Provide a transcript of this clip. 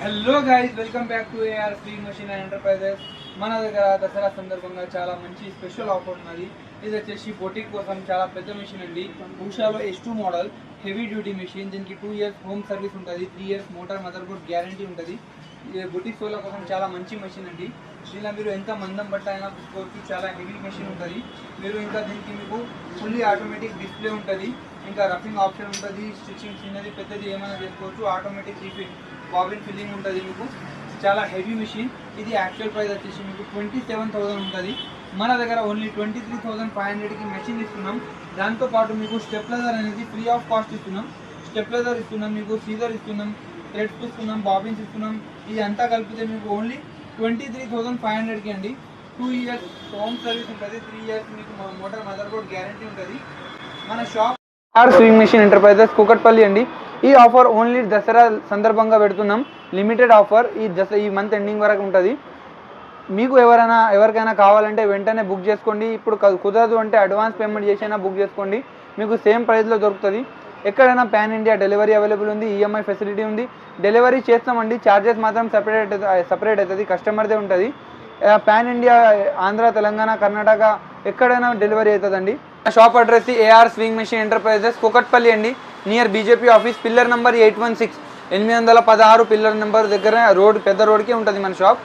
Hello guys, welcome back to AR swing machine and enterprises. మన దగ్గర దసరా సందర్భంగా చాలా మంచి స్పెషల్ ఆఫర్ ఉన్నది. ఇది వచ్చేసి బొటిక్ కోసం చాలా పెద్ద మెషిన్ అండి. ఉషాలో S2 model heavy duty machine. దీనికి 2 ఇయర్స్ హోమ్ సర్వీస్ ఉంటుంది, 3 years motor mother board guarantee ఉంటుంది. ఇది బొటిక్ సోల కోసం చాలా మంచి మెషిన్ అండి. దీనిలో మీరు ఎంత మందం బట్ట అయినా తీసుకోవచ్చు. చాలా హెవీ మెషిన్ ఉంటుంది. మీరు ఇంకా దీనికి మీకు ఫుల్లీ ఆటోమేటిక్ డిస్ప్లే ఉంటుంది, ఇంకా రఫింగ్ ఆప్షన్ ఉంటుంది. స్టిచ్చింగ్ చిన్నది పెద్దది ఏమైనా చేసుకోవచ్చు. ఆటోమేటిక్ రీఫిల్ బాబిన్ ఫిల్లింగ్ ఉంటుంది. మీకు చాలా హెవీ మెషిన్. ఇది యాక్చువల్ ప్రైస్ వచ్చేసి మీకు 27,000 ఉంటుంది. మన దగ్గర ఓన్లీ 23,500కి మెషిన్ ఇస్తున్నాం. దాంతోపాటు మీకు స్టెప్లైజర్ అనేది ఫ్రీ ఆఫ్ కాస్ట్ ఇస్తున్నాం. స్టెప్లైజర్ ఇస్తున్నాం, మీకు సీజర్ ఇస్తున్నాం, థ్రెడ్స్ ఇస్తున్నాం, బాబిన్స్ ఇస్తున్నాం. ఇది అంతా కలిపితే మీకు ఓన్లీ 23,500కి అండి. 2 ఇయర్స్ హోమ్ సర్వీస్ ఉంటుంది, 3 ఇయర్స్ మీకు మోటార్ మదర్ బోర్డ్ గ్యారంటీ ఉంటుంది. మన shop swing machine enterprises Kukatpally అండి. ఈ ఆఫర్ ఓన్లీ దసరా సందర్భంగా పెడుతున్నాం. Limited offer. ఈ మంత్ ఎండింగ్ వరకు ఉంటుంది. మీకు ఎవరికైనా కావాలంటే వెంటనే బుక్ చేసుకోండి. ఇప్పుడు కుదరదు అంటే అడ్వాన్స్ పేమెంట్ చేసైనా బుక్ చేసుకోండి. మీకు సేమ్ ప్రైస్లో దొరుకుతుంది. ఎక్కడైనా పాన్ ఇండియా డెలివరీ అవైలబుల్ ఉంది, ఈఎంఐ ఫెసిలిటీ ఉంది. డెలివరీ చేస్తామండి, ఛార్జెస్ మాత్రం సపరేట్ అవుతుంది, కస్టమర్దే ఉంటుంది. పాన్ ఇండియా ఆంధ్ర, తెలంగాణ, కర్ణాటక ఎక్కడైనా డెలివరీ అవుతుందండి. Shop address AR swing machine enterprises Kukatpally అండి, near BJP office, pillar number 816 816 pillar number దగ్గర పెద్ద రోడ్కి ఉంటుంది మన షాప్.